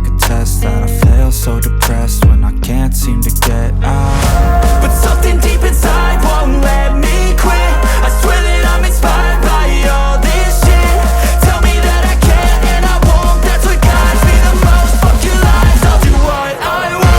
could test that I fail so depressed when I can't seem to get out. But something deep inside won't let me quit. I swear that I'm inspired by all this shit. Tell me that I can't and I won't. That's what guides me the most. Fuck your lies, I'll do what I want.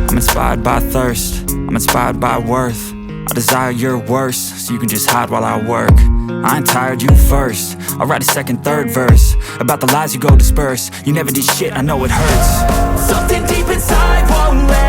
I'm inspired by thirst, I'm inspired by worth. I desire your worst, so you can just hide while I work. I ain't tired, you first. I'll write a second, third verse about the lies you go disperse. You never did shit, I know it hurts. Something deep inside won't let